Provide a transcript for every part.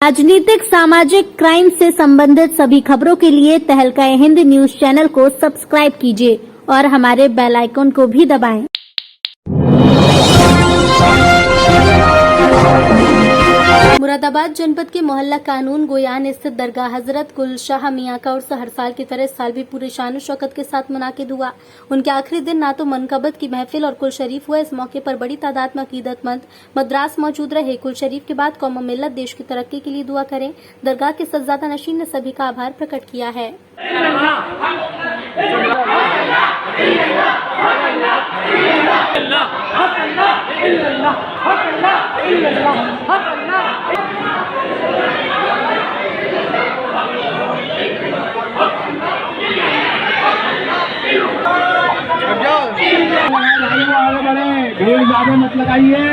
राजनीतिक सामाजिक क्राइम से संबंधित सभी खबरों के लिए तहलका हिंद न्यूज चैनल को सब्सक्राइब कीजिए और हमारे बेल आइकन को भी दबाएं। मुरादाबाद जनपद के मोहल्ला कानून गोयान स्थित दरगाह हजरत कुल शाह मियां का उर्स हर साल की तरह इस साल भी पूरे शान शौकत के साथ मुनाकिद हुआ। उनके आखिरी दिन ना तो मनकबत की महफिल और कुल शरीफ हुआ। इस मौके पर बड़ी तादाद में अकीदतमंद मद्रास मौजूद रहे। कुल शरीफ के बाद कौम मिल्लत देश की तरक्की के लिए दुआ करें। दरगाह के सज्जादा नशीन ने सभी का आभार प्रकट किया है। आगे बढ़े, भीड़ ज्यादा मत लगाइए।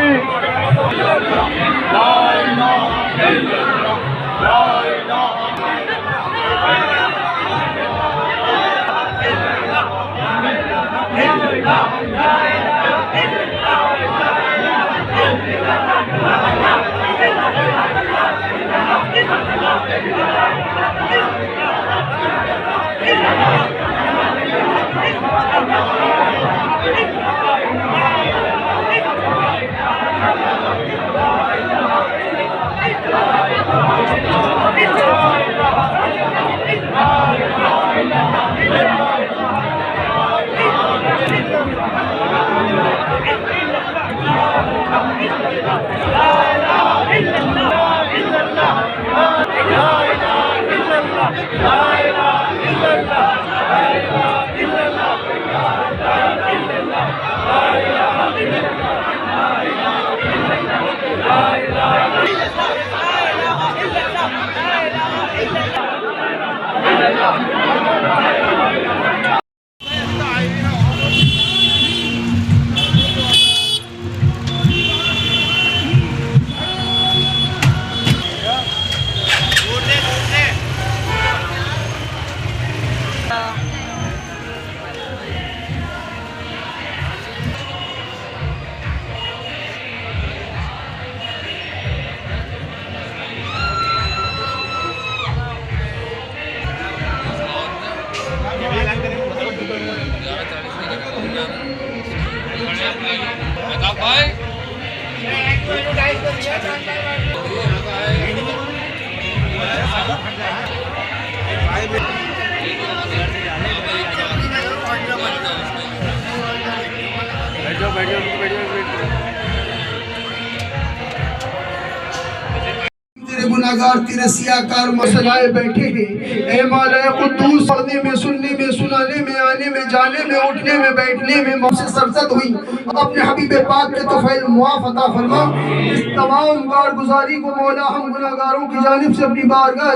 गुनाहगार तेरे सियाकार मसलाए बैठे हैं। ऐ मौला कुद्दूस, पढ़ने में, सुनने में, सुनाने में, आने में, जाने में, उठने में, बैठने में मुझसे सरसद हुई। अपने हबीब पाक के तौफील मुआफ़ अता फरमा। इस तमाम कारगुजारी को मौला हम गुनाहगारों की जानिब से अपनी बारगाह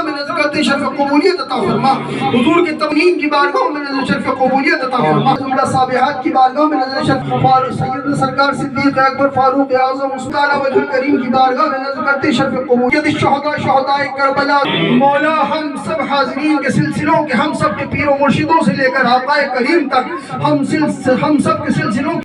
में नज़र करते शर्फ़ कबूलियत अता फरमा। हुजूर के तमनीन की बारगाह में नज़र शर्फ़ कबूलियत अता फरमा। जुमला साबिहात की बारगाह में नज़र शर्फ़ फारूक सैयद सरकार सिद्दीक़ अकबर फारूक आज़म उस्ताद वजह करीम की बारगाह में नज़र करते शर्फ़ कबूलियत शहदाए करबला। मौला हम सब हाज़रीन के सिलसिलों के, हम सब के पीरों मुर्शिदों से लेकर आक़ाए करीम तक हम सब के सिलसिलों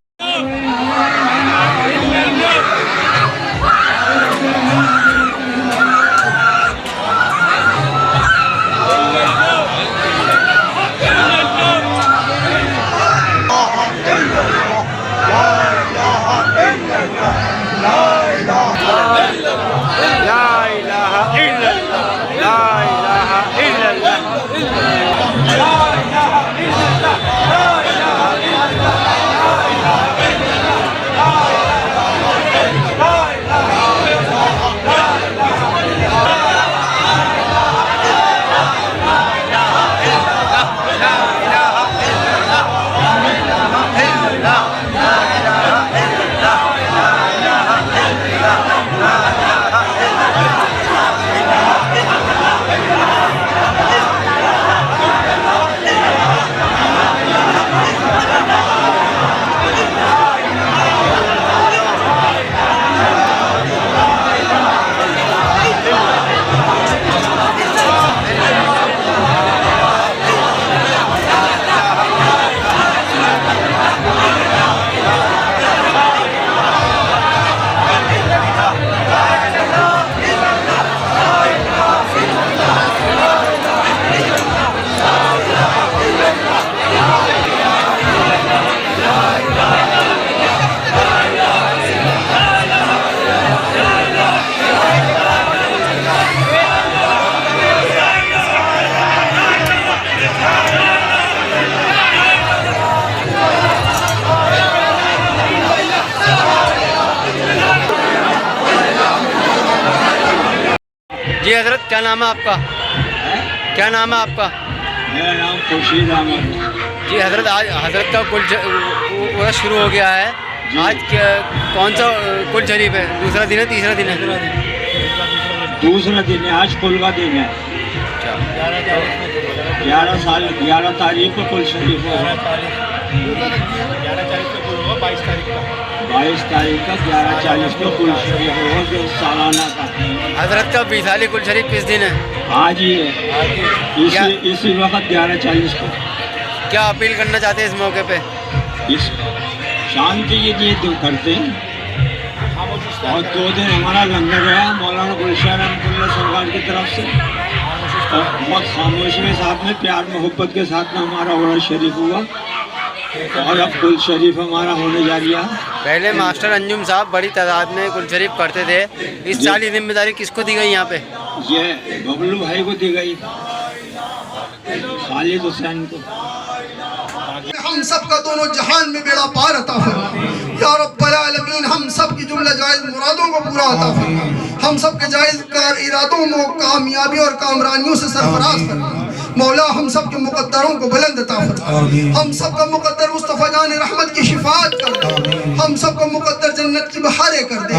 जी हजरत, क्या नाम है आपका? क्या नाम है आपका? मेरा नाम खुर्शीद अहमद। जी हजरत, आज हजरत का कुल शुरू हो गया है। आज कौन सा कुल शरीफ है? दूसरा दिन है, तीसरा दिन है? दूसरा दिन है, आज कुल का दिन है। 11 तारीख को कुल शरीफ होगा। 22 तारीख का 11:40 को कुल शरीफ होगा, जो सालाना का। हजरत का 20 कुल शरीफ किस दिन है? आज ही है, इसी वक्त 11:40 को। क्या अपील करना चाहते हैं इस मौके पे? इस शांति के लिए तो करते हैं। और 2 दिन हमारा लंगर रहा मौलाना गुलशन अहमद सरकार की तरफ से, और बहुत खामोशी के साथ में, प्यार मोहब्बत के साथ में हमारा बड़ा शरीफ हुआ। और अब कुल शरीफ हमारा होने जा रहा है। पहले मास्टर अंजुम साहब बड़ी तादाद में कुल शरीफ पढ़ते थे। इस साल ये जिम्मेदारी किसको दी गई यहाँ पे? ये बबलू भाई को दी गई, खालिद हुसैन को। हम सब का दोनों जहान में बेड़ा पार अता फरमा या रब्बल आलमीन। हम सब की जुमला जायज मुरादों को पूरा अता फरमा। हम सब के जायज कार इरादों में कामयाबी और कामरानियों से सरफराज फरमा। मौला हम सब के मुकद्दरों को बुलंद अता फरमा। हम सब का मुकद्दर मुस्तफ़ा जान रहमत की शिफात कर दे। हम सब का मुकद्दर जन्नत की बहारें कर दे।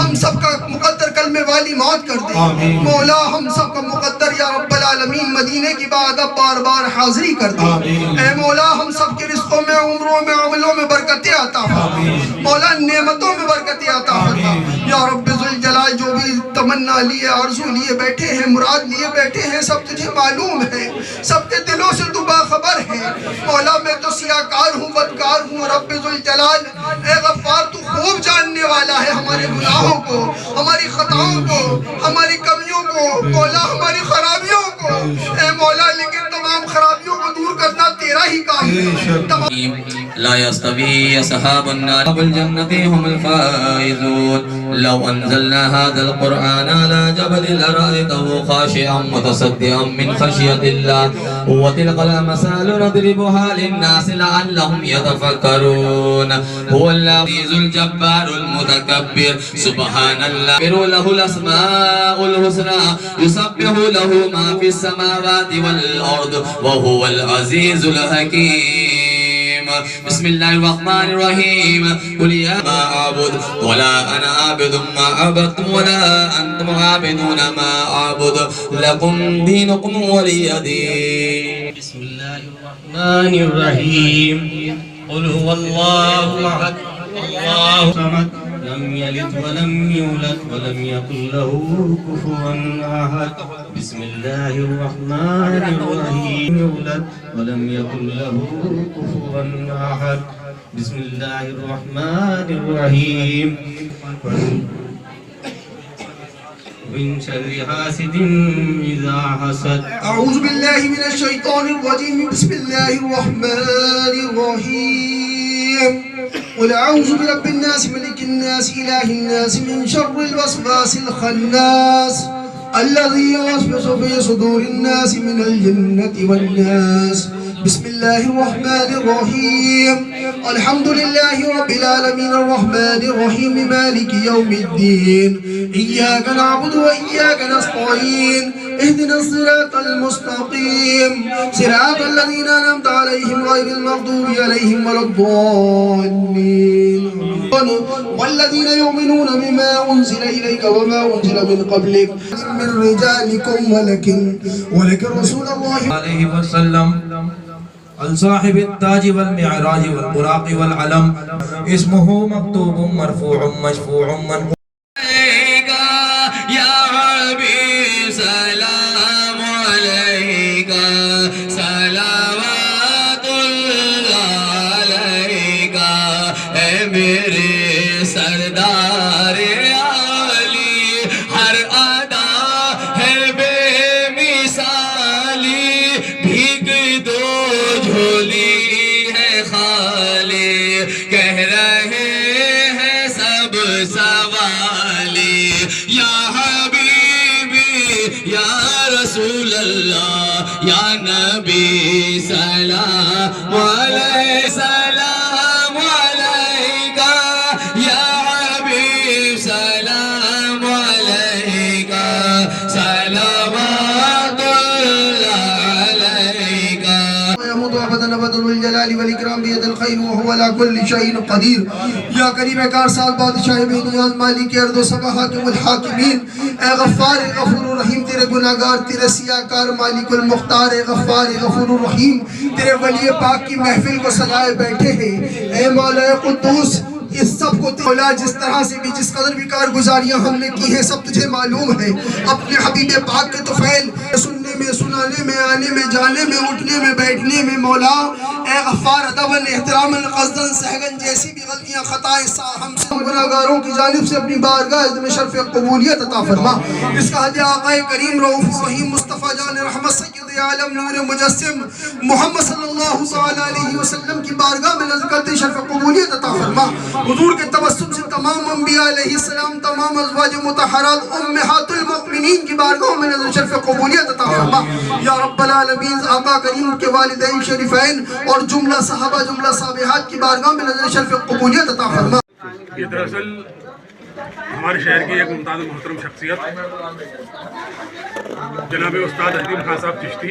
हम सब का मुकद्दर कलमे वाली मौत कर दे। मौला हम सब का मुकद्दर या रब्बल आलमीन मदीने की बाद अब बार बार हाजिरी कर दे। ए मौला हम सब के रिस्कों में, उम्रों में, अमलों में बरकतें अता फरमा। मौला नेमतों में बरकतें अता फरमा या रब्बे जुल जलाल। जो भी तमन्ना लिए, आरज़ू लिए बैठे हैं, मुराद लिए बैठे हैं, सब तुझे मालूम है। सबके दिलों से तू बाखबर है। मौला मैं तो सियाकार हूँ, बदकार हूँ। रब्बे जुल जलाल ए गफ्फार, तू खूब जानने वाला है हमारे गुनाहों को, हमारी खताओं को, हमारी कमियों को, मौला हमारी खराबियों को। ए मौला लेकिन तमाम खराबियों को दूर करना तेरा ही काम है। ला यस्तवी असहाबुन नार वल जन्नति हुमुल फाइजून। लौ अंज़लना हाज़ल कुरआन अला जबलिन लरअयतहु खाशिअन मुतसद्दिअन मिन खशियतिल्लाह व तिलकल अमसालु नदरिबुहा लिन्नासि लअल्लहुम यतफक्करून। हुवल अज़ीज़ुल जब्बारुल मुतकब्बिर सुब्हानल्लाह व लहुल अस्माउल हुस्ना युसब्बिहु लहु मा फिस समावाति वल अर्द व हुवल अज़ीज़ुल हकीम। बिस्मिल्लाहिर्रहमानिर्रहीम। कुल या मा अअबुद वला अना आबिदुम मा अबदतुम वला अंतुम आबिदून मा अअबुद लकुम दीनुकुम वलिय दीन। बिस्मिल्लाहिर्रहमानिर्रहीम। कुल हुवल्लाहु अहद अल्लाहु समद लम यलिद वलम यूलद वलम यकुल लहू कुफुवन अहद। बिस्मिल्लाहिर्रहमानिर्रहीम। यूलद वलम यकुल लहू कुफुवन अहद। बिस्मिल्लाहिर्रहमानिर्रहीम। मिन शर्रि हासिदिन इज़ा हसद। अऊज़ु बिल्लाहि मिनश शैतानिर रजीम। बिस्मिल्लाहिर रहमानिर रहीम। क़ुल अऊज़ु बिरब्बिन नास मलिकिन नास इलाहिन नास मिन शर्रिल वस्वासिल खन्नास अल्लज़ी युवस्विसु फ़ी सुदूरिन नास मिनल जिन्नति वन नास। बिस्मिल्लाहिर रहमानिर रहीम। अल्हम्दुलिल्लाहि रब्बिल आलमीन अर्रहमानिर रहीम मालिकि यौमिद्दीन। इय्याका नअबुदु व इय्याका नस्तईन। इहदिनस सिरातल मुस्तक़ीम सिरातल लज़ीना अनअमता अलैहिम गैरिल मग़दूबि अलैहिम वलद्दाल्लीन। वल्लज़ीना युमिनूना बिमा उन्ज़िला इलैका वमा उन्ज़िला मिन क़ब्लिक मिन रिजालिकुम वलकिन रसूलुल्लाहि अलैहि वसल्लम अल साहिब ताज वल मिअराज वल बुराक़ वल अलम इस्मुहु मक्तूबुम मरफ़ूउम मशफ़ूउम मन या हबीब सलाम अलैका सलावतुल्लाह अलैका। ऐ मेरे सरदार आली हर अदा है बेमिसाली। भीग दो झोली है खाली कह रहे हैं सब सवाली। या हबीबी या रसूल अल्लाह या नबी सलाम सलाम अलैका। या हबीब सलाम अलैका सलाम जलाली वल इकराम बियदिल खैर व हुवा अला कुल्लि शैइन कदीर। या करीम कार साल बादशाह बेनियाज मालिक अर्द व समा हाकिमुल हाकिमीन, ए गफ्फार ए गफूर रहीम, तेरे गुनाहगार तेरे सियाकार मालिकुल मुख्तार ए गफ्फार ए गफूर रहीम, तेरे वली पाक की महफिल को सजाए बैठे हैं। ए मौला कुद्दूस, इस सब को मौला जिस तरह से भी जिस कदर भी कारगुजारियां हमने की हैं सब तुझे मालूम है। अपने हबीब पाक के तुफैल सुनने में, सुनाने में, आने में, जाने में, उठने में, बैठने में मौला ए गफ्फार अदबन एहतरामन क़स्दन सहगन जैसी भी गलतियां खताएं हमसे गुनाहगारों की जानिब से अपनी बारगाह में शर्फ़ क़बूलियत अता फरमा। इसका हदिया आक़ाए करीम रऊफ़ रहीम मुस्तफ़ा जान रहमत सय्यद आलम नूर मुजस्सिम मोहम्मद सल्लल्लाहु अलैहि वसल्लम की बारगाह में नज़र करते शर्फ़ क़बूलियत अता फरमा। हुजूर के तबस्सुम से तमाम अंबिया अलैहिस्सलाम, तमाम अज़वाज मुतहहरात उम्महातुल मुमिनीन की बारगाह में नज़र शर्फ़ क़बूलियत अता फरमा। या रब्बल आलमीन, आका करीम के वालिदैन शरीफैन और जुमला सहाबा, जुमला साबिहात की बारगाह में नज़र शर्फ़ क़बूलियत अता फरमा। ये दरअसल हमारे शहर की एक मुमताज़ मोहतरम शख्सियत जनाब उस्ताद हकीम खान साहब चिश्ती,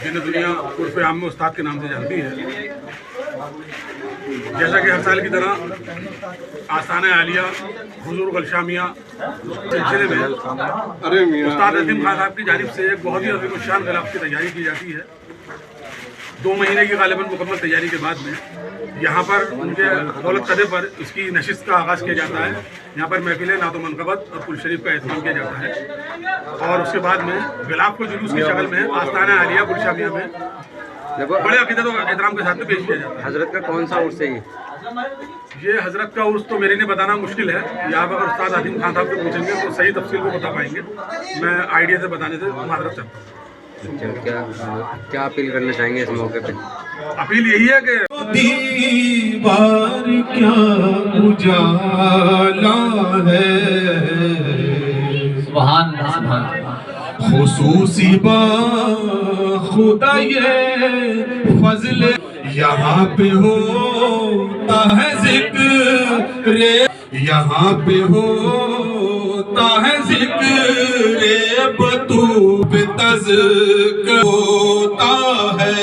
जिन्हें दुनिया उर्फ़ आम में उस्ताद के नाम से जानती है, जैसा कि हर साल की तरह आस्थाना आलिया हुजूर गलशामिया सिलसिले में उस्ताद हकीम खान साहब की जानिब से एक बहुत ही अज़ीम शान ग़िलाफ़ की तैयारी की जाती है। 2 महीने की गालिबन मुकम्मल तैयारी के बाद में यहाँ पर उनके दौलत कदे पर इसकी नशिस्त का आगाज़ किया जाता है। यहाँ पर महफिल नातो मनक़बत और कुल शरीफ का एहतमाम किया जाता है और उसके बाद में ग़िलाफ़ को जुलूस की शक्ल में आस्थाना आलिया गुलशामिया में बड़े अक़ीदत और एहतराम के साथ में पेश किया जाता है। हजरत का कौन सा उर्स है ये हजरत का उर्स तो मेरे लिए बताना मुश्किल है। यहाँ पर अगर उस्ताद हकीम खान साहब से पूछेंगे तो सही तफसील को बता पाएंगे। मैं आइडिया से बताने से माजरत चाहता हूँ। क्या अपील करना चाहेंगे इस मौके पे? अपील यही है कि दीवार क्या उजाला है, सुभान सुभान। खुसूसी खुदा ये फजल यहाँ पे होता है जिक्र, यहाँ पे होता है जिक्र बतूब तज़किर होता है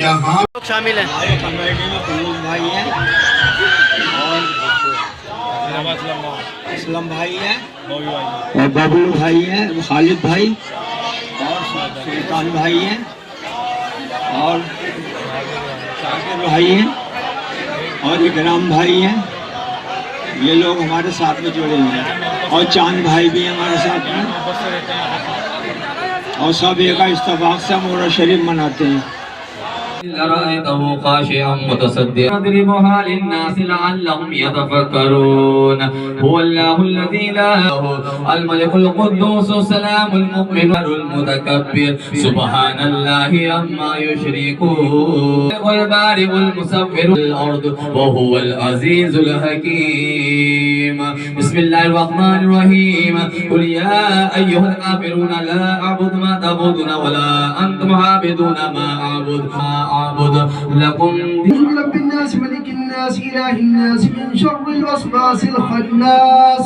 यहाँ। लोग शामिल हैं। हमारे कमेटी में फरूज भाई हैं और असलम भाई हैं और बबलू भाई हैं, खालिद भाई और सुल्तान भाई हैं और शाकिर भाई हैं और इकराम भाई हैं। ये लोग हमारे साथ में जुड़े हुए हैं और चांद भाई भी हमारे साथ में और सब एक इत्तेफाक से मोहर्रम शरीफ मनाते हैं। لرأيته خاشعا متصدعا يضربها للناس لعلهم يتفكرون هو الله الذي لا إله الملك القدوس السلام المؤمن المتكبر سبحان الله عما يشركون والبارئ المصور الأرض وهو العزيز الحكيم بسم الله الرحمن الرحيم قل يا أيها الكافرون لا أعبد ما تعبدون ولا أنتم عابدون ما أعبد لكم رب الناس ملك الناس إله الناس من شر الوسواس الخناس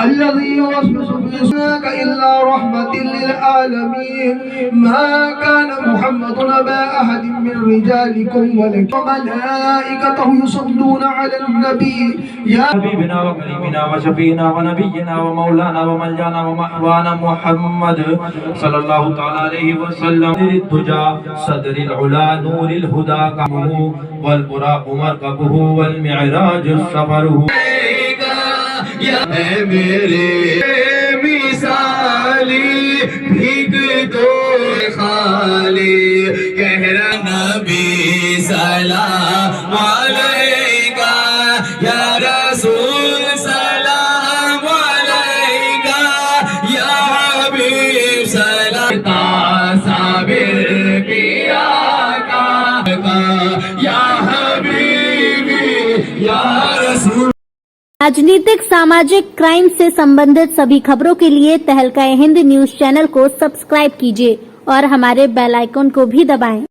الذي يوسوس في صدورك إلا رحمة للعالمين ما كان محمد أبا أحد من رجالكم ولكن ملائكته يصلون على النبي يا حبيبنا وكريمنا وشفينا ونبينا ومولانا وملجانا ومأوانا محمد صلى الله تعالى عليه وسلم الدجى صدر العلا نور الهدى قامه والبراق مركبه والمعراج سفره या मेरे मिसाली भीग दो खाली कह रहा नबी सलाम अलैका या रसूल सलाम अलैका या हबीब सलाम साबिर पिया का या हबीबी या रसूल। राजनीतिक सामाजिक क्राइम से संबंधित सभी खबरों के लिए तहलका हिंद न्यूज चैनल को सब्सक्राइब कीजिए और हमारे बेल आइकन को भी दबाएं।